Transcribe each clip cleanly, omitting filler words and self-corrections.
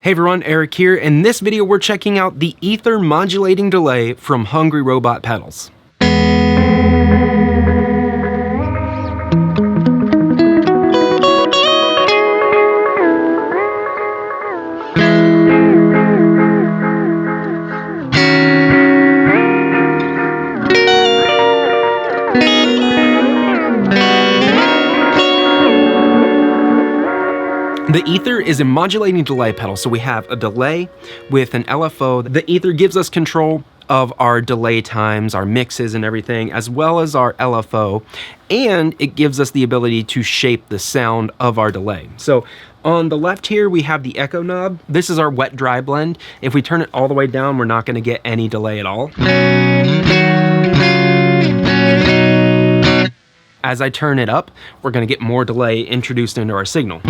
Hey everyone, Eric here. In this video we're checking out the Aether modulating delay from Hungry Robot Pedals. The Aether is a modulating delay pedal, so we have a delay with an LFO. The Aether gives us control of our delay times, our mixes and everything, as well as our LFO, and it gives us the ability to shape the sound of our delay. So on the left here, we have the echo knob. This is our wet-dry blend. If we turn it all the way down, we're not gonna get any delay at all. As I turn it up, we're gonna get more delay introduced into our signal.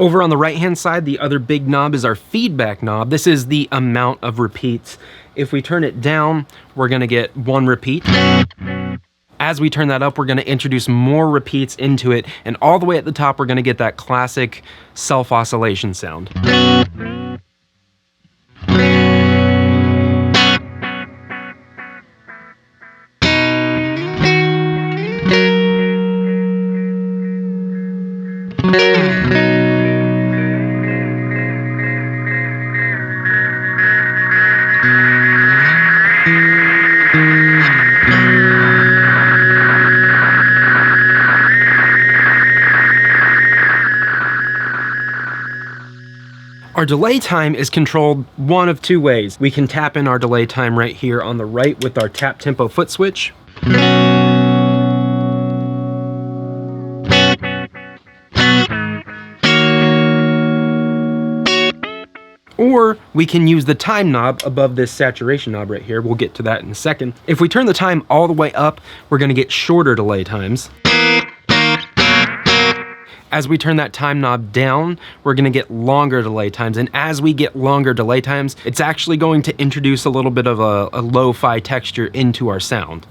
Over on the right-hand side, the other big knob is our feedback knob. This is the amount of repeats. If we turn it down, we're gonna get one repeat. As we turn that up, we're gonna introduce more repeats into it, and all the way at the top, we're gonna get that classic self-oscillation sound. Our delay time is controlled one of two ways. We can tap in our delay time right here on the right with our tap tempo foot switch. Or we can use the time knob above this saturation knob right here. We'll get to that in a second. If we turn the time all the way up, we're gonna get shorter delay times. As we turn that time knob down, we're gonna get longer delay times. And as we get longer delay times, it's actually going to introduce a little bit of a lo-fi texture into our sound.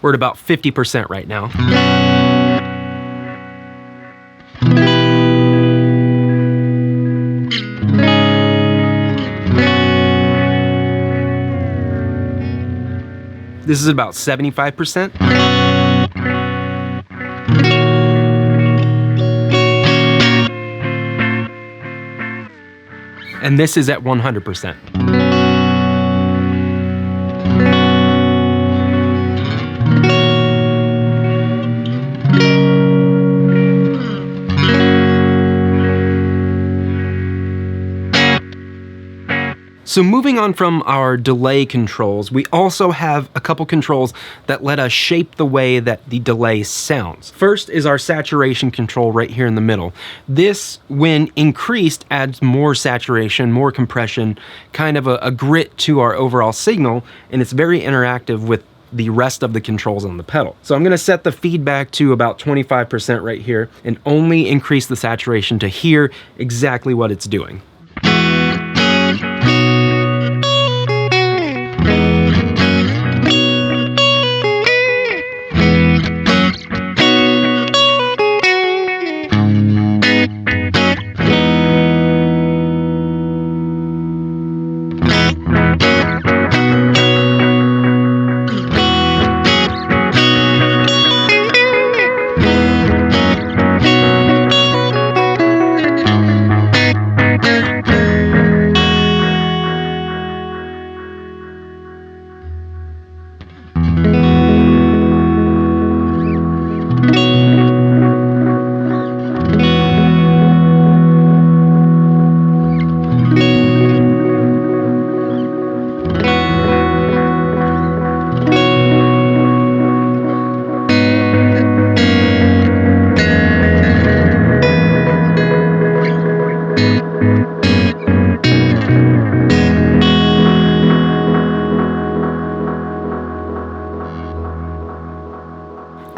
We're at about 50% right now. This is about 75%. And this is at 100%. So moving on from our delay controls, we also have a couple controls that let us shape the way that the delay sounds. First is our saturation control right here in the middle. This, when increased, adds more saturation, more compression, kind of a grit to our overall signal, and it's very interactive with the rest of the controls on the pedal. So I'm gonna set the feedback to about 25% right here and only increase the saturation to hear exactly what it's doing.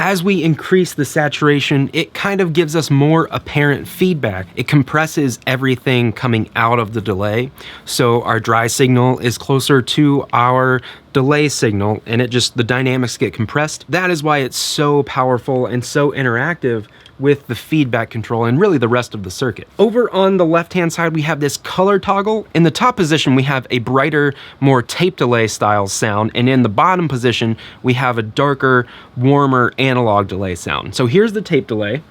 As we increase the saturation, it kind of gives us more apparent feedback. It compresses everything coming out of the delay, so our dry signal is closer to our delay signal, and the dynamics get compressed. That is why it's so powerful and so interactive with the feedback control and really the rest of the circuit. Over on the left-hand side, we have this color toggle. In the top position, we have a brighter, more tape delay style sound, and in the bottom position, we have a darker, warmer analog delay sound. So here's the tape delay.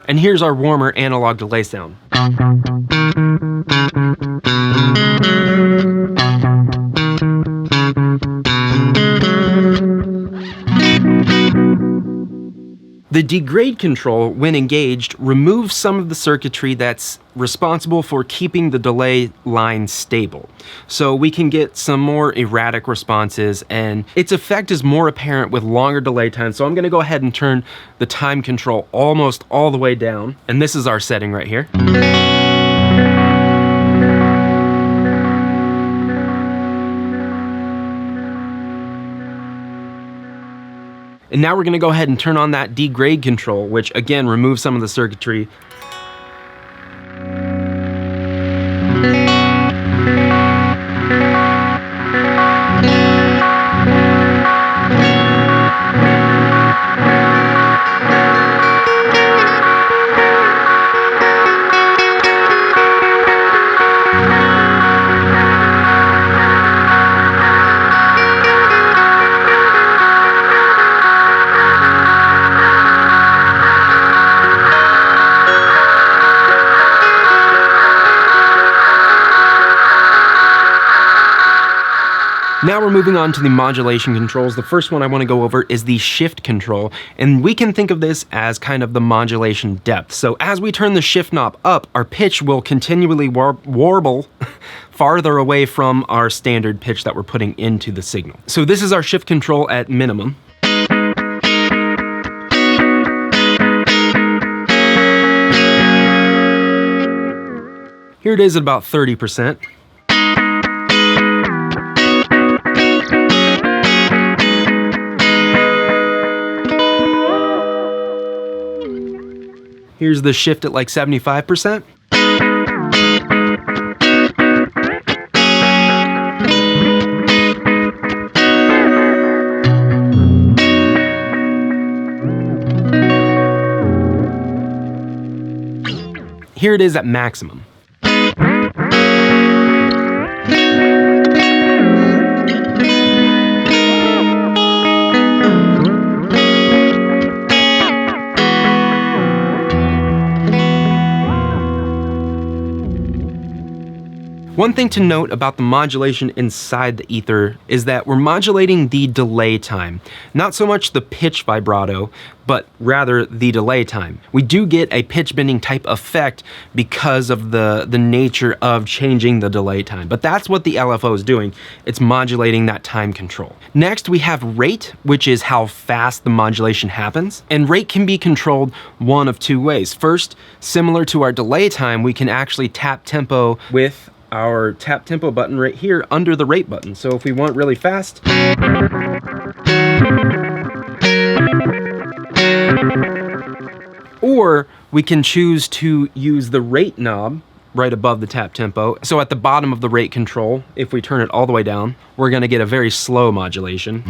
And here's our warmer analog delay sound. The degrade control, when engaged, removes some of the circuitry that's responsible for keeping the delay line stable. So we can get some more erratic responses, and its effect is more apparent with longer delay times. So I'm gonna go ahead and turn the time control almost all the way down. And this is our setting right here. And now we're gonna go ahead and turn on that degrade control, which again removes some of the circuitry. Now we're moving on to the modulation controls. The first one I want to go over is the shift control, and we can think of this as kind of the modulation depth. So as we turn the shift knob up, our pitch will continually warble farther away from our standard pitch that we're putting into the signal. So this is our shift control at minimum. Here it is at about 30%. Here's the shift at like 75%. Here it is at maximum. One thing to note about the modulation inside the Aether is that we're modulating the delay time. Not so much the pitch vibrato, but rather the delay time. We do get a pitch bending type effect because of the nature of changing the delay time, but that's what the LFO is doing. It's modulating that time control. Next, we have rate, which is how fast the modulation happens. And rate can be controlled one of two ways. First, similar to our delay time, we can actually tap tempo with our tap tempo button right here under the rate button. So if we want really fast, or we can choose to use the rate knob right above the tap tempo. So at the bottom of the rate control, if we turn it all the way down, we're gonna get a very slow modulation.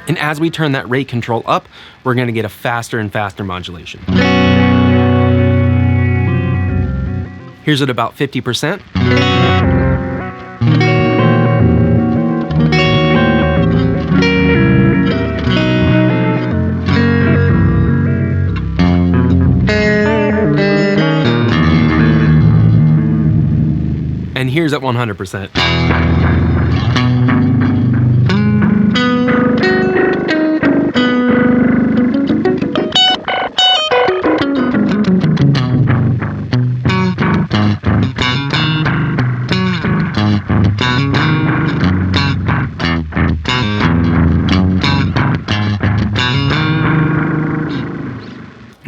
And as we turn that rate control up, we're gonna get a faster and faster modulation. Here's at about 50%. And here's at 100%.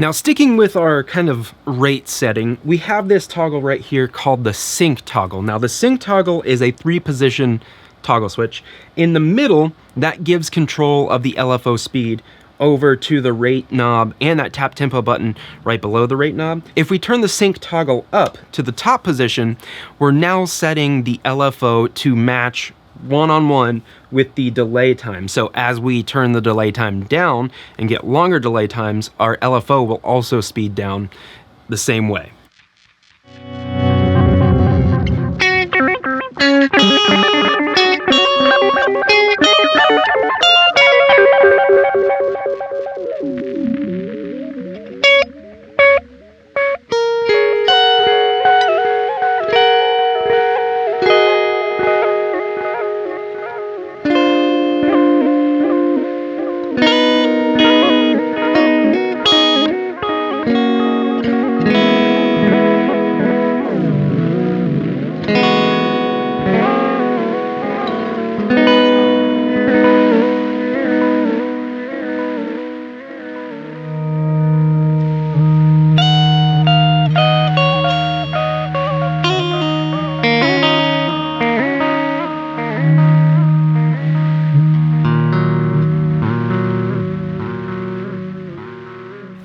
Now, sticking with our kind of rate setting, we have this toggle right here called the sync toggle. Now, the sync toggle is a 3-position toggle switch. In the middle, that gives control of the LFO speed over to the rate knob and that tap tempo button right below the rate knob. If we turn the sync toggle up to the top position, we're now setting the LFO to match one-on-one with the delay time. So as we turn the delay time down and get longer delay times, our LFO will also speed down the same way.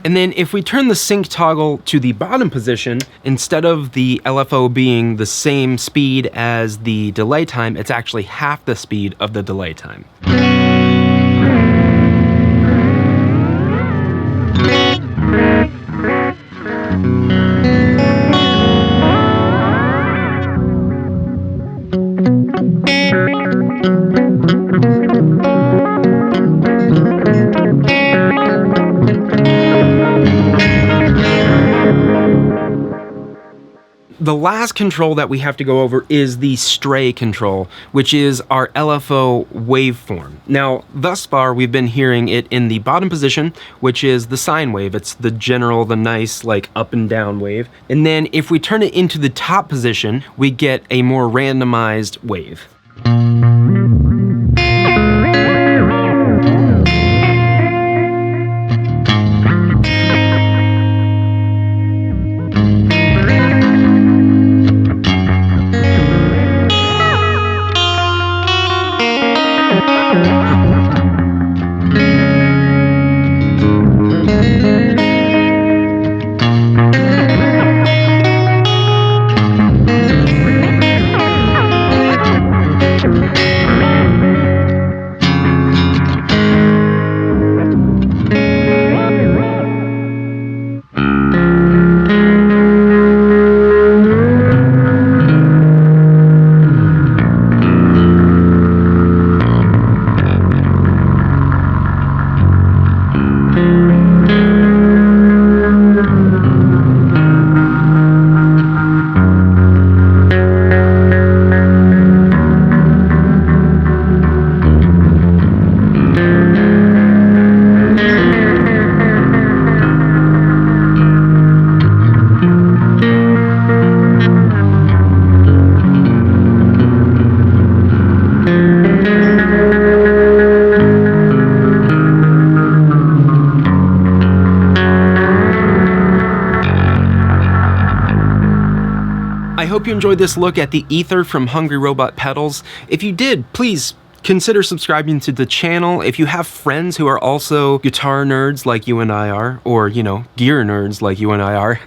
And then if we turn the sync toggle to the bottom position, instead of the LFO being the same speed as the delay time, it's actually half the speed of the delay time. The last control that we have to go over is the stray control, which is our LFO waveform. Now, thus far, we've been hearing it in the bottom position, which is the sine wave. It's the general, the nice, like, up and down wave. And then if we turn it into the top position, we get a more randomized wave. I hope you enjoyed this look at the Aether from Hungry Robot Pedals. If you did, please consider subscribing to the channel. If you have friends who are also guitar nerds like you and I are, or, you know, gear nerds like you and I are,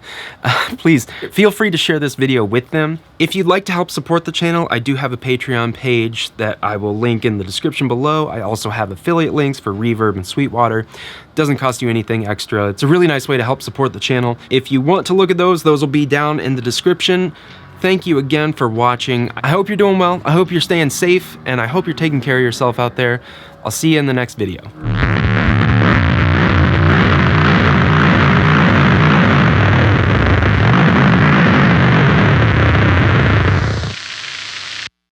please feel free to share this video with them. If you'd like to help support the channel, I do have a Patreon page that I will link in the description below. I also have affiliate links for Reverb and Sweetwater. Doesn't cost you anything extra. It's a really nice way to help support the channel. If you want to look at those will be down in the description. Thank you again for watching. I hope you're doing well. I hope you're staying safe, and I hope you're taking care of yourself out there. I'll see you in the next video.